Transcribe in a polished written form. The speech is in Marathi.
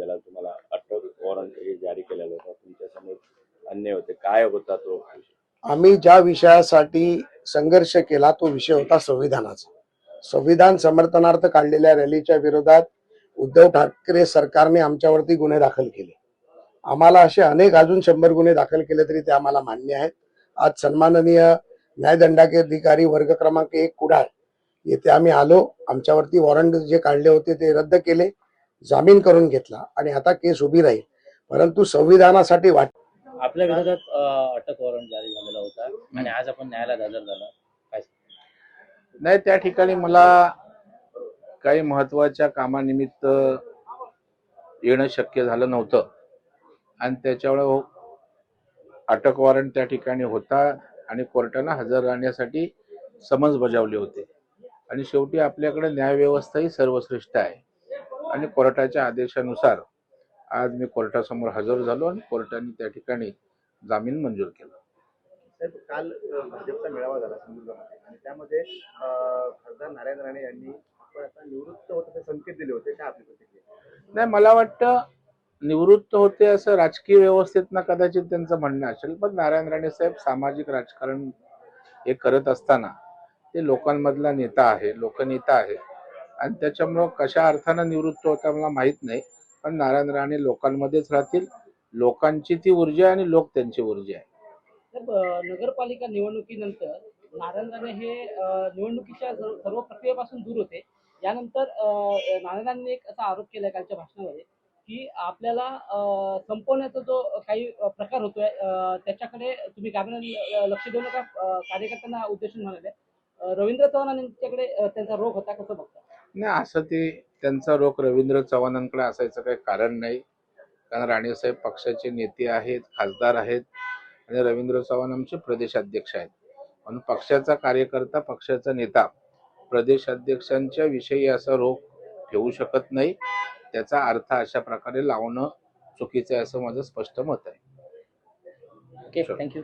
झालेला, तुम्हाला अटक वॉरंट हे जारी केलेलं होतं, तुमच्यासमोर अन्याय होते, काय होता तो विषय? आम्ही ज्या विषयासाठी संघर्ष केला तो विषय होता संविधानाचा. संविधान समर्थनार्थ काढलेल्या रॅलीच्या विरोधात उद्धव ठाकरे सरकारने आमच्यावरती गुन्हे दाखल केले. आम्हाला असे अनेक अजून 100 गुन्हे दाखल केले तरी ते आम्हाला मान्य आहेत. आज सन्माननीय न्यायदंडाधिकारी वर्ग क्रमांक 1 कुडाळ येथे आम्ही आलो. आमच्यावरती वॉरंट जे काढले होते ते रद्द केले, जामीन करून घेतला आणि आता केस उभी राहील. परंतु संविधानासाठी आपल्या विरोधात अटक वॉरंट जारी झालेला होता आणि आज आपण न्यायालयात हजर झाला, काय? नाही, त्या ठिकाणी मला काही महत्वाच्या कामानिमित्त येणं शक्य झालं नव्हतं आणि त्याच्यामुळे अटक वॉरंट त्या ठिकाणी होता आणि कोर्टानं हजर राहण्यासाठी समन्स बजावले होते. आणि शेवटी आपल्याकडे न्यायव्यवस्था ही सर्वश्रेष्ठ आहे आणि कोर्टाच्या आदेशानुसार आज मी कोर्टासमोर हजर झालो आणि कोर्टाने त्या ठिकाणी जामीन मंजूर केला. काल भाजपचा मेळावा झाला सिंधुदुर्गमध्ये आणि त्यामध्ये खासदार नारायण राणे यांनी आपण आता निवृत्त होण्याचे संकेत दिले होते. काय आपली प्रतिक्रिया? नाही, मला वाटतं निवृत्त होते असं राजकीय व्यवस्थेतनं कदाचित त्यांचं म्हणणं असेल, पण नारायण राणे साहेब सामाजिक राजकारण हे करत असताना ते लोकांमधला नेता आहे, लोकनेता आहे आणि त्याच्यामुळं कशा अर्थानं निवृत्त होता मला माहित नाही, पण नारायण राणे लोकांमध्येच राहतील. लोकांची ती ऊर्जा आहे आणि लोक त्यांची ऊर्जा आहे. नगरपालिका निवडणुकीनंतर नारायण राणे हे निवडणुकीच्या सर्व प्रक्रियेपासून दूर होते. यानंतर नारायण राणेंनी एक असा आरोप केला कालच्या भाषणामध्ये की आपल्याला संपवण्याचा जो काही प्रकार होतोय त्याच्याकडे तुम्ही गांभीर्याने लक्ष देऊ नका, कार्यकर्त्यांना उद्देशून म्हणाले. रवींद्र चव्हाण यांच्याकडे त्यांचा रोख होता, कसं बघता? नाही, असं ते त्यांचा रोख रवींद्र चव्हाणांकडे असायचं काही कारण नाही, कारण राणेसाहेब पक्षाचे नेते आहेत, खासदार आहेत आणि रवींद्र चव्हाण आमचे प्रदेशाध्यक्ष आहेत. म्हणून पक्षाचा कार्यकर्ता, पक्षाचा नेता प्रदेशाध्यक्षांच्या विषयी असा रोख ठेवू शकत नाही. त्याचा अर्थ अशा प्रकारे लावणं चुकीचं आहे असं माझं स्पष्ट मत आहे. Okay, thank you.